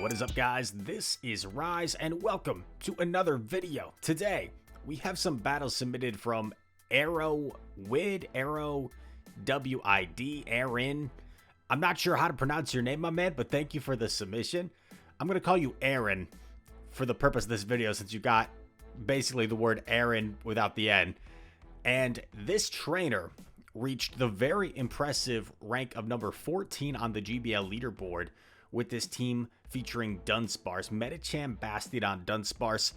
What is up, guys? This is Rise and welcome to another video. Today we have some battles submitted from Arrow Wid, Arrow WID, Aaron. I'm not sure how to pronounce your name, my man, but thank you for the submission. I'm gonna call you Aaron for the purpose of this video since you got basically the word Aaron without the N. And this trainer reached the very impressive rank of number 14 on the GBL leaderboard with this team featuring Dunsparce, Medicham, Bastiodon, Dunsparce.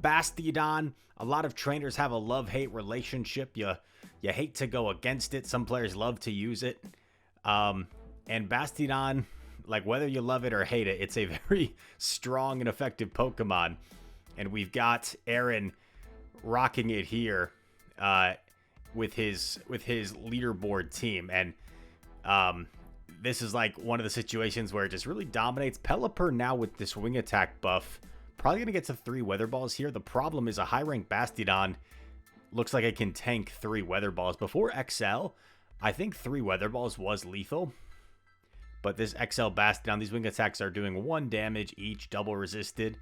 Bastiodon, a lot of trainers have a love-hate relationship. You hate to go against it. Some players love to use it. And Bastiodon, like whether you love it or hate it, it's a very strong and effective Pokemon. And we've got Aaron rocking it here with his leaderboard team. And this is like one of the situations where it just really dominates. Pelipper now with this wing attack buff, probably going to get to 3 Weather Balls here. The problem is a high rank Bastiodon looks like it can tank 3 Weather Balls. Before XL, I think 3 Weather Balls was lethal. But this XL Bastiodon, these wing attacks are doing 1 damage each, double resisted,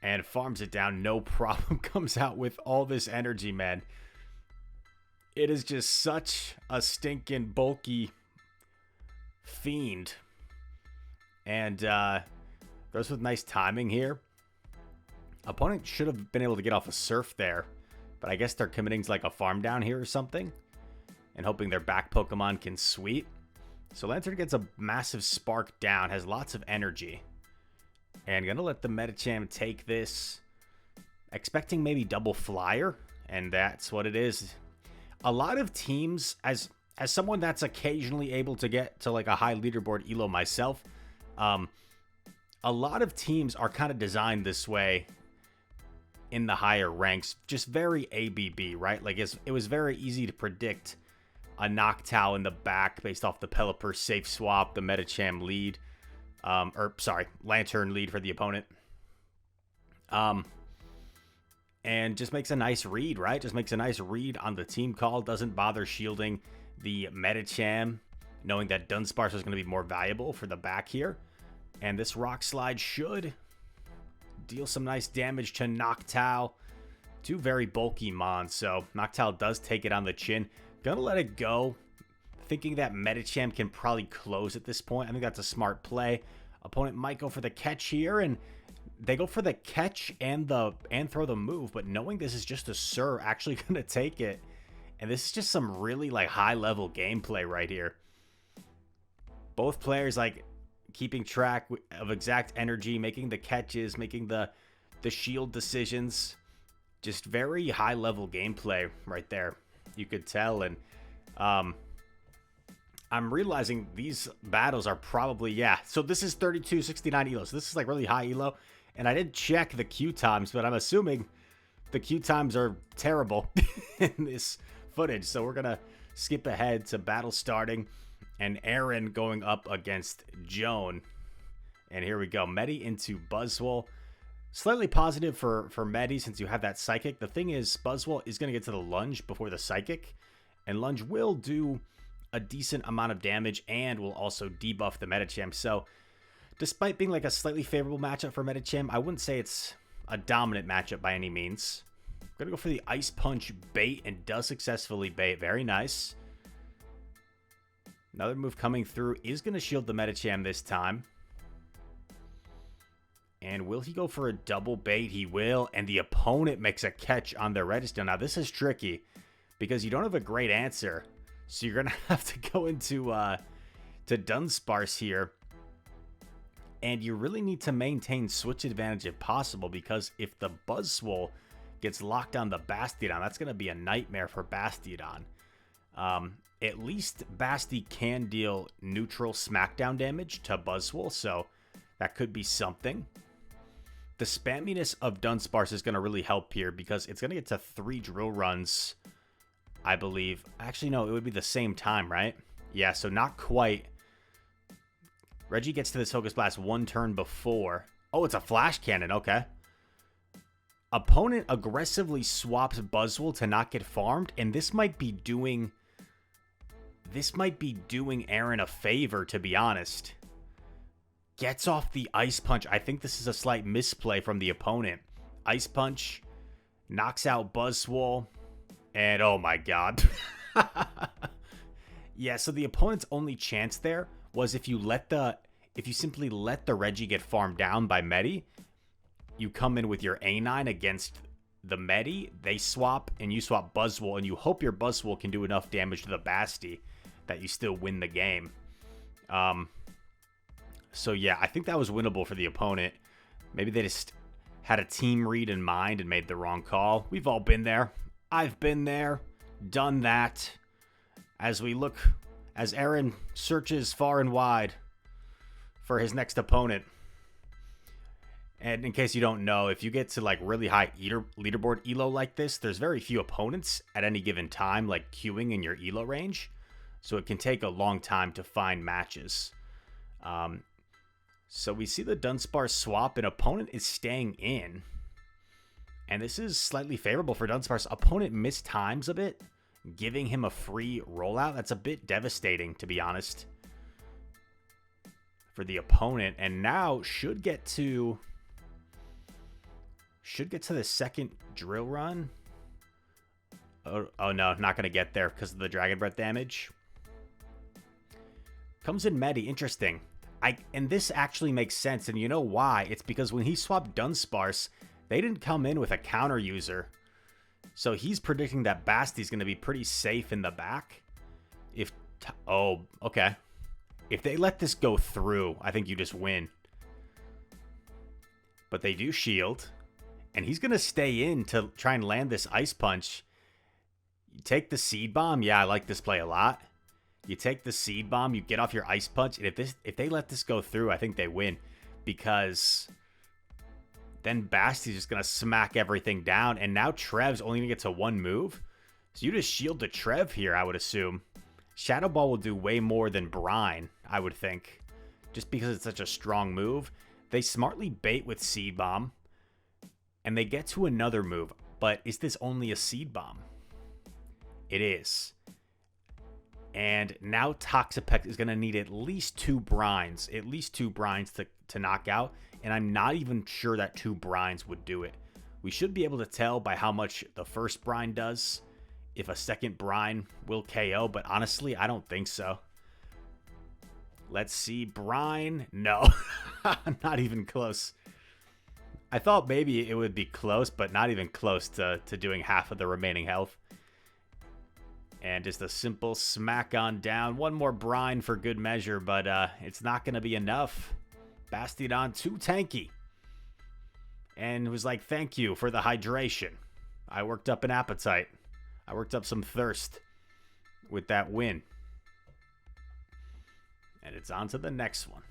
and farms it down. No problem. Comes out with all this energy, man. It is just such a stinking bulky fiend. And goes with nice timing here. Opponent should have been able to get off a surf there, but I guess they're committing to like a farm down here or something and hoping their back Pokemon can sweep. So Lantern gets a massive spark down, has lots of energy, and gonna let the Medicham take this, expecting maybe double flyer, and that's what it is. A lot of teams, as someone that's occasionally able to get to like a high leaderboard elo myself, a lot of teams are kind of designed this way in the higher ranks, just very ABB, right? Like it was very easy to predict a Noctowl in the back based off the Pelipper safe swap, the Medicham lead, Lantern lead for the opponent. And just makes a nice read, right? Just makes a nice read on the team call. Doesn't bother shielding the Medicham, knowing that Dunsparce is going to be more valuable for the back here. And this Rock Slide should deal some nice damage to Noctowl. 2 very bulky mons, so Noctowl does take it on the chin. Gonna let it go, thinking that Medicham can probably close at this point. I think that's a smart play. Opponent might go for the catch here, and they go for the catch and throw the move, but knowing this is just a Sir actually gonna take it. And this is just some really like high level gameplay right here. Both players like keeping track of exact energy, making the catches, making the shield decisions. Just very high level gameplay right there. You could tell. And I'm realizing these battles are probably, so this is 3269 elo. So this is like really high elo. And I didn't check the queue times, but I'm assuming the queue times are terrible in this footage. So we're going to skip ahead to battle starting and Aaron going up against Joan. And here we go. Medi into buzzwole. Slightly positive for Medi since you have that Psychic. The thing is, buzzwole is going to get to the lunge before the Psychic. And lunge will do a decent amount of damage and will also debuff the Medicham. So despite being like a slightly favorable matchup for Medicham, I wouldn't say it's a dominant matchup by any means. Gonna go for the Ice Punch bait and does successfully bait. Very nice. Another move coming through is going to shield the Medicham this time. And will he go for a double bait? He will. And the opponent makes a catch on their Redstone. Now this is tricky because you don't have a great answer. So you're going to have to go into to Dunsparce here. And you really need to maintain switch advantage if possible, because if the buzzwole gets locked on the Bastiodon, that's going to be a nightmare for Bastiodon. At least Basti can deal neutral smackdown damage to buzzwole, so that could be something. The spamminess of Dunsparce is going to really help here because it's going to get to 3 drill runs, I believe. Actually, no, it would be the same time, right? Yeah, so not quite. Reggie gets to this Focus Blast 1 turn before. Oh, it's a Flash Cannon. Okay. Opponent aggressively swaps buzzwole to not get farmed, and this might be doing Aaron a favor, to be honest. gets off the Ice Punch. I think this is a slight misplay from the opponent. Ice Punch knocks out buzzwole, and oh my god. Yeah, so the opponent's only chance there was if you simply let the Reggie get farmed down by Medi, you come in with your A9 against the Medi, they swap, and you swap buzzwole, and you hope your buzzwole can do enough damage to the Basti that you still win the game. So yeah, I think that was winnable for the opponent. Maybe they just had a team read in mind and made the wrong call. We've all been there. I've been there, done that. As Aaron searches far and wide for his next opponent. And in case you don't know, if you get to like really high leaderboard elo like this, there's very few opponents at any given time like queuing in your elo range. So it can take a long time to find matches. So we see the Dunsparce swap, and opponent is staying in. And this is slightly favorable for Dunsparce. Opponent mistimes a bit, giving him a free rollout. That's a bit devastating, to be honest, for the opponent. And now should get to the second drill run. Oh no, not going to get there because of the Dragon Breath damage. Comes in Medi. Interesting. And this actually makes sense, and you know why? It's because when he swapped Dunsparce, they didn't come in with a counter user. So he's predicting that Basti's going to be pretty safe in the back. Oh, okay. If they let this go through, I think you just win. But they do shield, and he's going to stay in to try and land this Ice Punch. You take the Seed Bomb. Yeah, I like this play a lot. You take the Seed Bomb, you get off your Ice Punch, and if they let this go through, I think they win. Because then Basti's just going to smack everything down, and now Trev's only going to get to one move. So you just shield the Trev here, I would assume. Shadow Ball will do way more than Brine, I would think. Just because it's such a strong move. They smartly bait with Seed Bomb, and they get to another move. But is this only a Seed Bomb? It is. And now Toxapex is going to need at least 2 brines. At least 2 brines to knock out. And I'm not even sure that 2 brines would do it. We should be able to tell by how much the first brine does if a second brine will KO. But honestly, I don't think so. Let's see. Brine. No. Not even close. I thought maybe it would be close, but not even close to doing half of the remaining health. And just a simple smack on down. One more brine for good measure, but it's not going to be enough. Bastiodon too tanky. And was like, thank you for the hydration. I worked up an appetite. I worked up some thirst with that win. And it's on to the next one.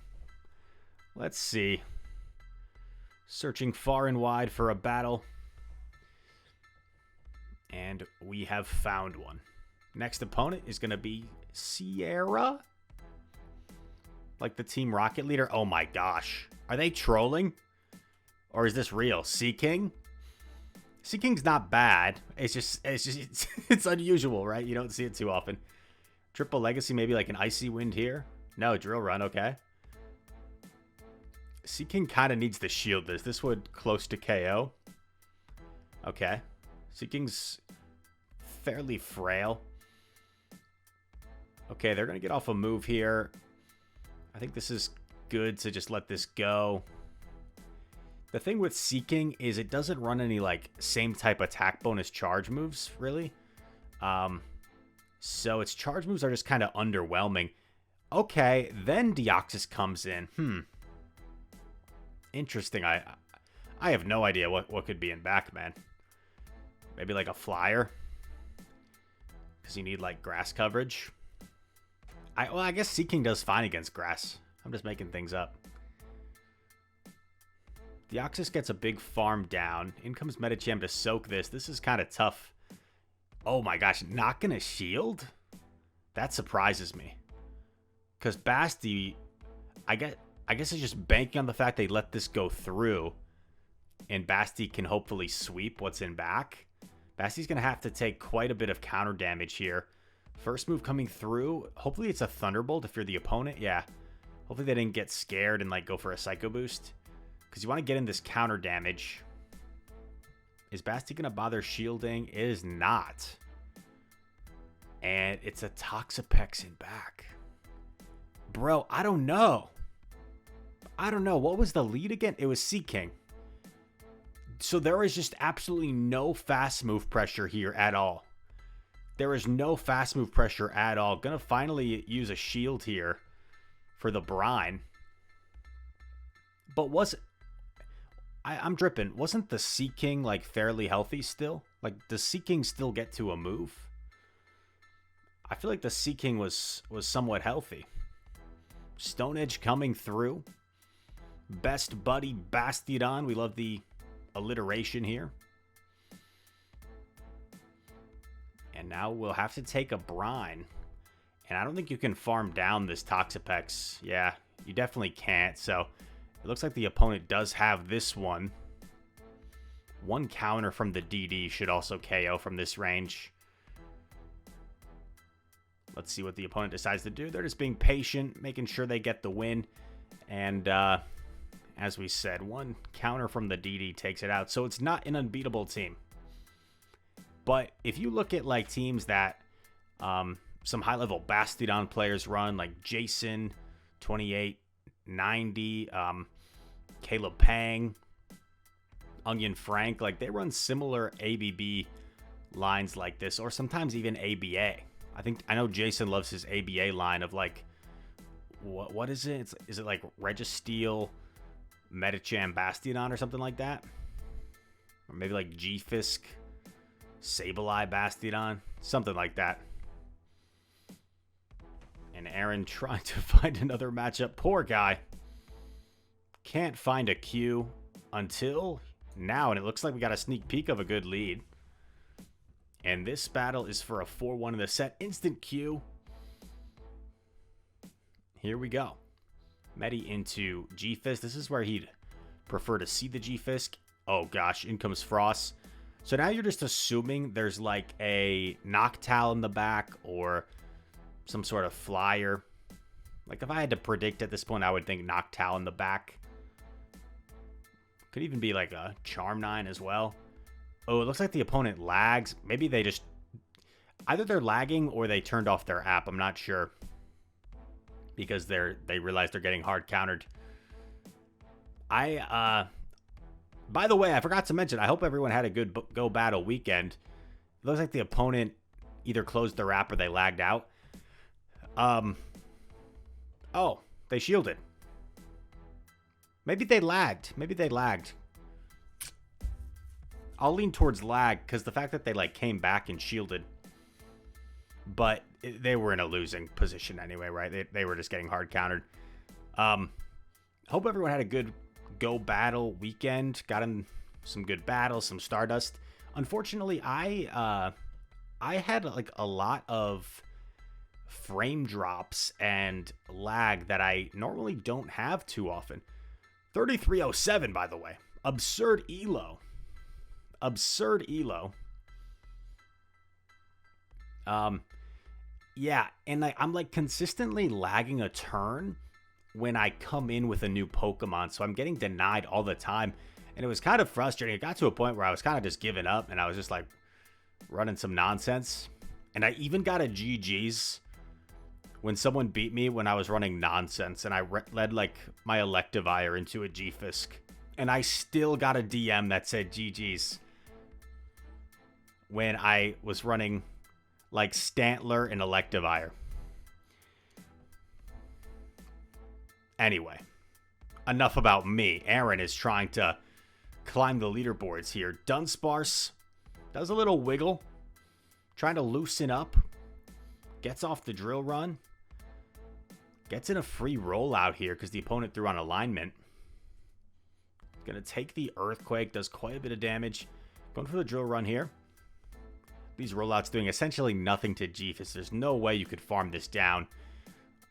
Let's see. Searching far and wide for a battle. And we have found one. Next opponent is going to be Sierra. Like the Team Rocket leader. Oh my gosh. Are they trolling? Or is this real? Seaking? Seaking's not bad. It's unusual, right? You don't see it too often. Triple Legacy, maybe like an Icy Wind here. No, Drill Run, okay. Seaking kind of needs to shield this. This would close to KO. Okay. Seaking's fairly frail. Okay, they're going to get off a move here. I think this is good to just let this go. The thing with Seaking is it doesn't run any like same type attack bonus charge moves, really. So its charge moves are just kind of underwhelming. Okay, then Deoxys comes in. Interesting. I have no idea what could be in back, man. Maybe like a flyer. Because you need like grass coverage. I guess Seaking does fine against grass. I'm just making things up. Deoxys gets a big farm down. In comes Medicham to soak this. This is kind of tough. Oh my gosh, not going to shield? That surprises me. Because Basti, I guess it's just banking on the fact they let this go through. And Basti can hopefully sweep what's in back. Basti's going to have to take quite a bit of counter damage here. First move coming through. Hopefully it's a Thunderbolt if you're the opponent. Yeah. Hopefully they didn't get scared and like go for a Psycho Boost. Because you want to get in this counter damage. Is Basti going to bother shielding? It is not. And it's a Toxapex in back. Bro, I don't know. What was the lead again? It was Sea King. So there is just absolutely no fast move pressure here at all. There is no fast move pressure at all. Gonna finally use a shield here for the brine. But I'm dripping. Wasn't the Sea King like fairly healthy still? Like, does Sea King still get to a move? I feel like the Sea King was somewhat healthy. Stone Edge coming through. Best buddy Bastiodon. We love the alliteration here. And now we'll have to take a brine. And I don't think you can farm down this Toxapex. Yeah, you definitely can't. So it looks like the opponent does have this one. One counter from the DD should also KO from this range. Let's see what the opponent decides to do. They're just being patient, making sure they get the win. And as we said, one counter from the DD takes it out. So it's not an unbeatable team. But if you look at like teams that some high-level Bastiodon players run, like Jason, 2890, Caleb Pang, Onion Frank, like they run similar ABB lines like this, or sometimes even ABA. I know Jason loves his ABA line of like, what is it? Is it like Registeel, Medicham, Bastiodon or something like that? Or maybe like G-Fisk, Sableye, Bastiodon, something like that. And Aaron trying to find another matchup. Poor guy. Can't find a Q until now, and it looks like we got a sneak peek of a good lead. And this battle is for a 4-1 in the set. Instant Q. Here we go. Medi into G-Fisk. This is where he'd prefer to see the G-Fisk. Oh gosh, in comes Frost. So now you're just assuming there's like a Noctowl in the back or some sort of flyer. Like if I had to predict at this point, I would think Noctowl in the back. Could even be like a Charm-9 as well. Oh, it looks like the opponent lags. Maybe they just... Either they're lagging or they turned off their app. I'm not sure. Because they realize they're getting hard countered. By the way, I forgot to mention, I hope everyone had a good Go Battle weekend. It looks like the opponent either closed their app or they lagged out. Oh, they shielded. Maybe they lagged. I'll lean towards lag because the fact that they like came back and shielded, but they were in a losing position anyway, right? They were just getting hard countered. Hope everyone had a good Go Battle weekend. Got in some good battles, some Stardust. Unfortunately, I had like a lot of frame drops and lag that I normally don't have too often. 3307, by the way. Absurd elo. Yeah, and I'm like consistently lagging a turn when I come in with a new Pokemon, so I'm getting denied all the time, and it was kind of frustrating. It got to a point where I was kind of just giving up, and I was just like running some nonsense, and I even got a GG's when someone beat me when I was running nonsense, and I led like my Electivire into a G-Fisk, and I still got a DM that said GG's when I was running like Stantler and Electivire. Anyway, enough about me. Aaron is trying to climb the leaderboards here. Dunsparce does a little wiggle, trying to loosen up, gets off the drill run, gets in a free rollout here because the opponent threw on alignment. Gonna take the Earthquake, does quite a bit of damage. Going for the drill run here. These rollouts doing essentially nothing to G-Fisk. There's no way you could farm this down.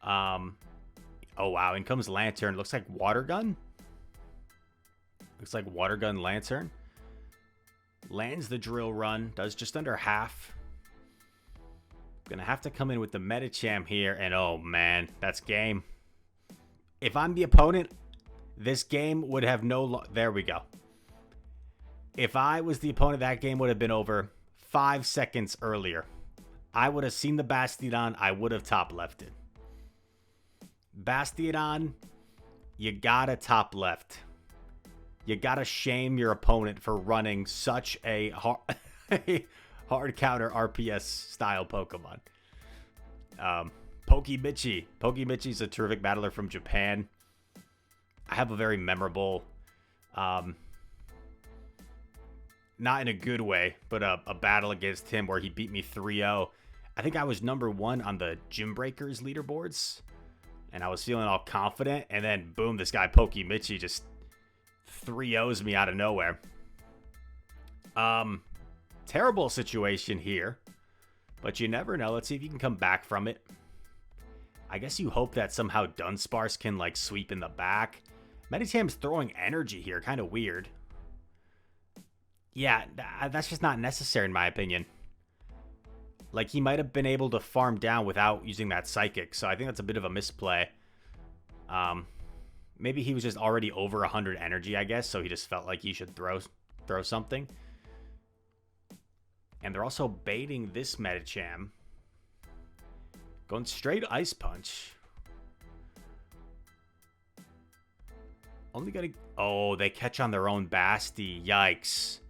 Oh, wow. In comes Lantern. Looks like Water Gun. Looks like Water Gun Lantern. Lands the drill run. Does just under half. Gonna have to come in with the Medicham here. And oh, man. That's game. If I'm the opponent, this game would have no... There we go. If I was the opponent, that game would have been over 5 seconds earlier. I would have seen the Bastiodon. I would have top left it. Bastiodon, you gotta top left. You gotta shame your opponent for running such a hard counter RPS style Pokemon. Pokemichi. Pokemichi's a terrific battler from Japan. I have a very memorable, not in a good way, but a battle against him where he beat me 3-0. I think I was #1 on the Gym Breakers leaderboards, and I was feeling all confident, and then boom, this guy Pokemichi just 3-0s me out of nowhere. Terrible situation here, but you never know. Let's see if you can come back from it. I guess you hope that somehow Dunsparce can like sweep in the back. Medichem's throwing energy here, kind of weird. Yeah, that's just not necessary in my opinion. Like, he might have been able to farm down without using that Psychic, so I think that's a bit of a misplay. Maybe he was just already over 100 energy, I guess, so he just felt like he should throw something. And they're also baiting this Medicham. Going straight Ice Punch. Only gonna... Oh, they catch on their own Basti. Yikes.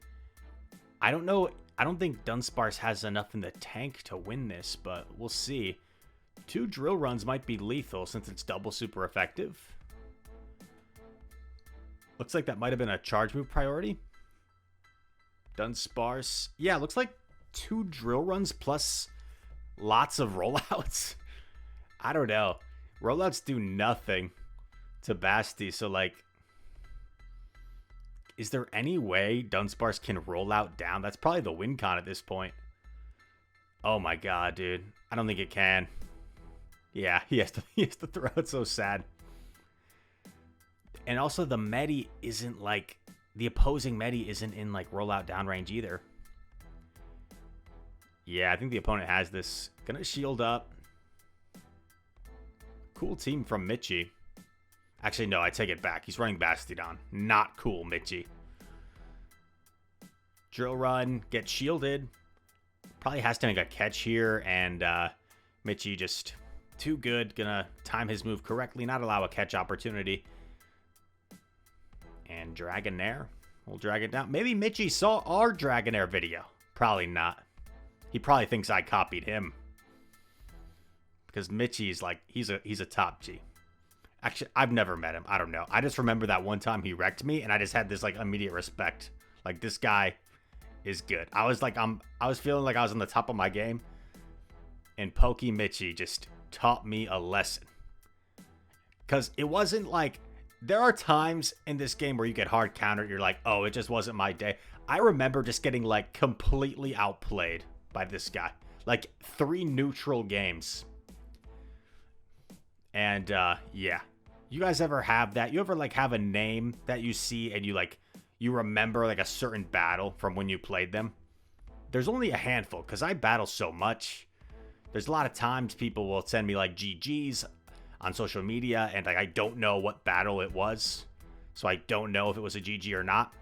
I don't know. I don't think Dunsparce has enough in the tank to win this, but we'll see. 2 drill runs might be lethal since it's double super effective. Looks like that might have been a charge move priority. Dunsparce. Yeah, looks like 2 drill runs plus lots of rollouts. I don't know. Rollouts do nothing to Basti, so like... Is there any way Dunsparce can roll out down? That's probably the win con at this point. Oh my god, dude. I don't think it can. Yeah, he has to throw it. So sad. And also the Medi isn't like... The opposing Medi isn't in like rollout down range either. Yeah, I think the opponent has this. Gonna shield up. Cool team from Michi. Actually, no, I take it back. He's running Bastiodon. Not cool, Michi. Drill run, get shielded. Probably has to make a catch here, and Michi just too good. Gonna time his move correctly, not allow a catch opportunity. And Dragonair. We'll drag it down. Maybe Michi saw our Dragonair video. Probably not. He probably thinks I copied him. Because Michi's like, he's a top G. Actually, I've never met him. I don't know. I just remember that one time he wrecked me, and I just had this like immediate respect. Like, this guy is good. I was like, I was feeling like I was on the top of my game, and Pokemichi just taught me a lesson. Because it wasn't like, there are times in this game where you get hard countered. You're like, oh, it just wasn't my day. I remember just getting like completely outplayed by this guy. Like 3 neutral games. And yeah. You guys ever have that? You ever like have a name that you see and you remember like a certain battle from when you played them? There's only a handful because I battle so much. There's a lot of times people will send me like GGs on social media and like I don't know what battle it was. So I don't know if it was a GG or not.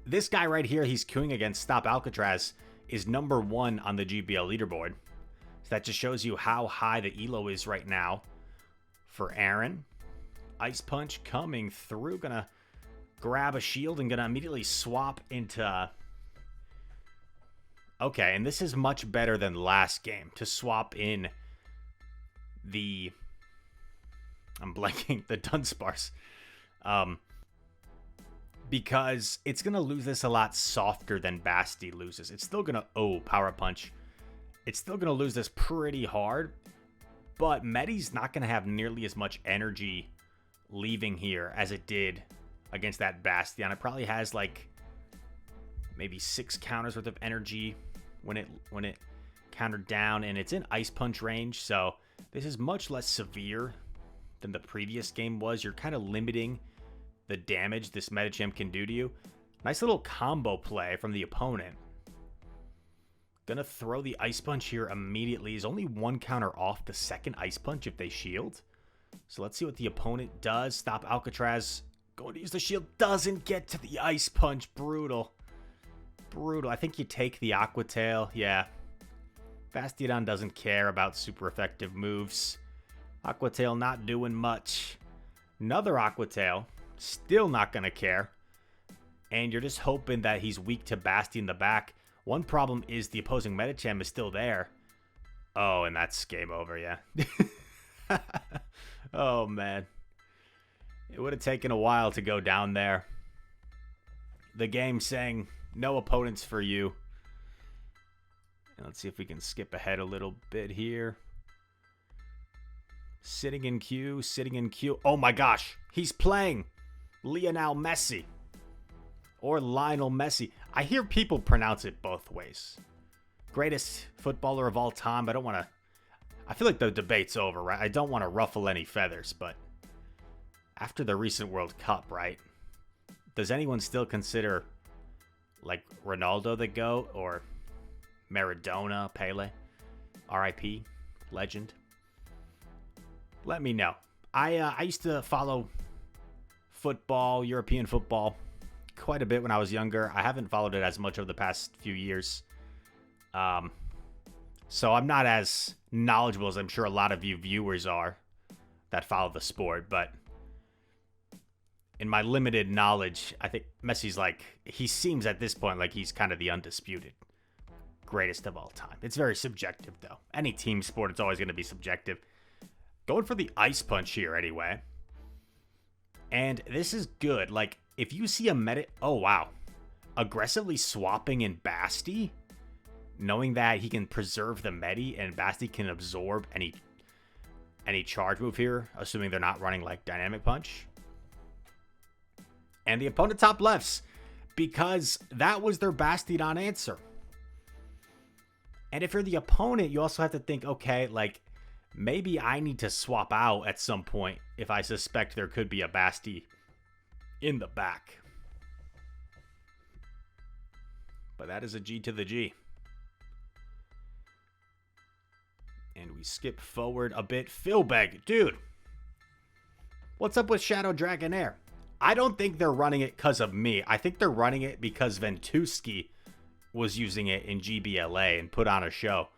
This guy right here, he's queuing against Stop Alcatraz, is #1 on the GBL leaderboard. So that just shows you how high the elo is right now for Aaron. Ice Punch coming through. Gonna grab a shield and gonna immediately swap into... Okay, and this is much better than last game to swap in the... I'm blanking. The Dunsparce. Because it's gonna lose this a lot softer than Basti loses. It's still gonna... Oh, Power Punch. It's still gonna lose this pretty hard. But Medi's not gonna have nearly as much energy leaving here as it did against that Bastion. It probably has like maybe 6 counters worth of energy when it countered down, and it's in Ice Punch range, so this is much less severe than the previous game was. You're kind of limiting the damage this Medicham can do to you. Nice little combo play from the opponent. Gonna throw the Ice Punch here immediately. He's only 1 counter off the second Ice Punch if they shield. So let's see what the opponent does. Stop Alcatraz. Going to use the shield. Doesn't get to the Ice Punch. Brutal. Brutal. I think you take the Aqua Tail. Yeah. Bastiodon doesn't care about super effective moves. Aqua Tail not doing much. Another Aqua Tail. Still not going to care. And you're just hoping that he's weak to Basti in the back. One problem is the opposing Medicham is still there. Oh, and that's game over, yeah. Oh, man. It would have taken a while to go down there. The game saying, no opponents for you. And let's see if we can skip ahead a little bit here. Sitting in queue, sitting in queue. Oh my gosh, he's playing Lionel Messi. Or Lionel Messi. I hear people pronounce it both ways. Greatest footballer of all time. I feel like the debate's over, right? I don't want to ruffle any feathers, but after the recent World Cup, right? Does anyone still consider like Ronaldo the GOAT or Maradona, Pele, RIP, legend? Let me know. I used to follow football, European football, quite a bit when I was younger. I haven't followed it as much over the past few years. So I'm not as knowledgeable as I'm sure a lot of you viewers are that follow the sport, but in my limited knowledge, I think Messi's he seems at this point like he's kind of the undisputed greatest of all time. It's very subjective, though. Any team sport, it's always going to be subjective. Going for the Ice Punch here, anyway. And this is good. Like, if you see a oh, wow. Aggressively swapping in Basti, knowing that he can preserve the Medi and Basti can absorb any charge move here, assuming they're not running, like, Dynamic Punch. And the opponent top lefts, because that was their Bastiodon answer. And if you're the opponent, you also have to think, okay, like, maybe I need to swap out at some point if I suspect there could be a Basti in the back. But that is a G to the G. And we skip forward a bit. Philbeg, dude. What's up with Shadow Dragonair? I don't think they're running it because of me. I think they're running it because Ventusky was using it in GBLA and put on a show.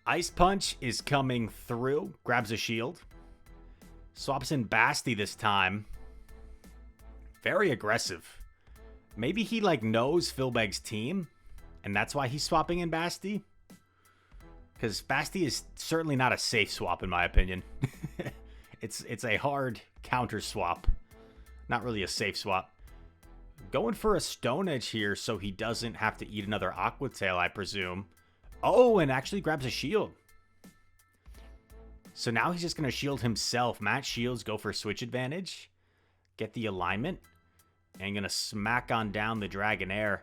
Ice Punch is coming through. Grabs a shield. Swaps in Basti this time. Very aggressive. Maybe he knows Philbeg's team, and that's why he's swapping in Basti. Because Basti is certainly not a safe swap, in my opinion. It's a hard counter swap. Not really a safe swap. Going for a Stone Edge here so he doesn't have to eat another Aqua Tail, I presume. Oh, and actually grabs a shield. So now he's just going to shield himself. Match shields, go for switch advantage. Get the alignment. And going to smack on down the Dragonair.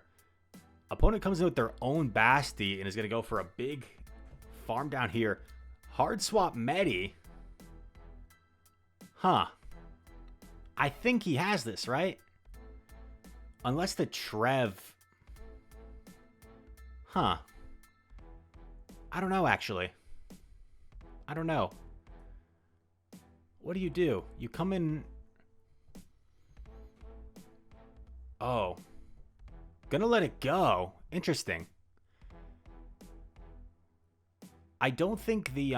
Opponent comes in with their own Basti and is going to go for a big farm down here. Hard swap Medi. Huh. I think he has this, right? Unless the Trev... Huh. I don't know, actually. I don't know. What do? You come in... Oh. Gonna let it go. Interesting. I don't think the,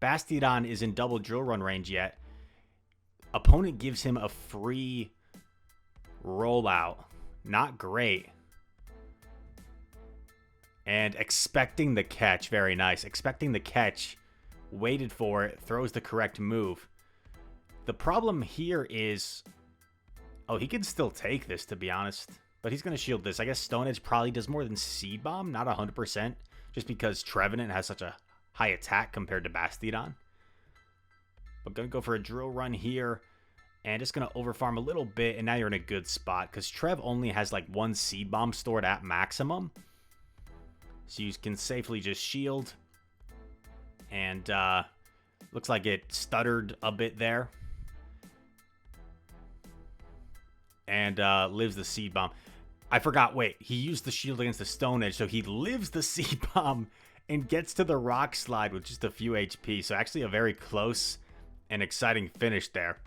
Bastiodon is in double drill run range yet. Opponent gives him a free rollout. Not great. And expecting the catch. Very nice. Expecting the catch. Waited for it. Throws the correct move. The problem here is... Oh, he can still take this, to be honest. But he's going to shield this. I guess Stone Edge probably does more than Seed Bomb. Not 100%. Just because Trevenant has such a high attack compared to Bastiodon. But going to go for a drill run here. And just going to overfarm a little bit. And now you're in a good spot. Because Trev only has one Seed Bomb stored at maximum. So you can safely just shield. And looks like it stuttered a bit there. And lives the Seed Bomb. I forgot, wait, he used the shield against the Stone Edge, so he lives the Seed Bomb and gets to the rock slide with just a few HP. So actually a very close and exciting finish there.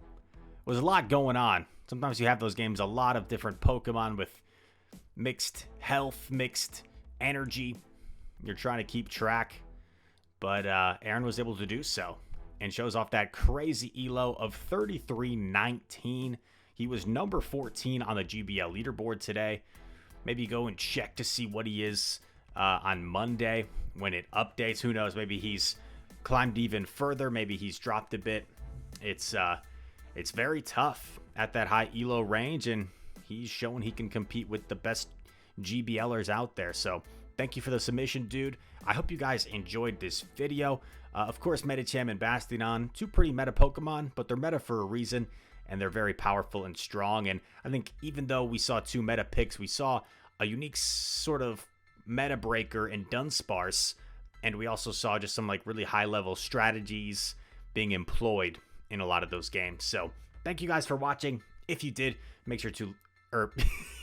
Was a lot going on. Sometimes you have those games, a lot of different Pokemon with mixed health, mixed energy. You're trying to keep track. But Aaron was able to do so and shows off that crazy elo of 33.19. He was number 14 on the GBL leaderboard today. Maybe go and check to see what he is on Monday when it updates. Who knows? Maybe he's climbed even further. Maybe he's dropped a bit. It's very tough at that high elo range, and he's shown he can compete with the best GBLers out there. So thank you for the submission, dude. I hope you guys enjoyed this video. Of course, Medicham and Bastion, two pretty meta Pokemon, but they're meta for a reason, and they're very powerful and strong. And I think even though we saw two meta picks, we saw a unique sort of meta breaker in Dunsparce, and we also saw just some like really high level strategies being employed in a lot of those games. So thank you guys for watching. If you did, make sure to, or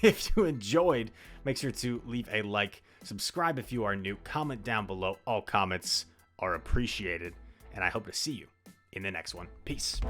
if you enjoyed, make sure to leave a like, subscribe if you are new, comment down below. All comments are appreciated, and I hope to see you in the next one. Peace.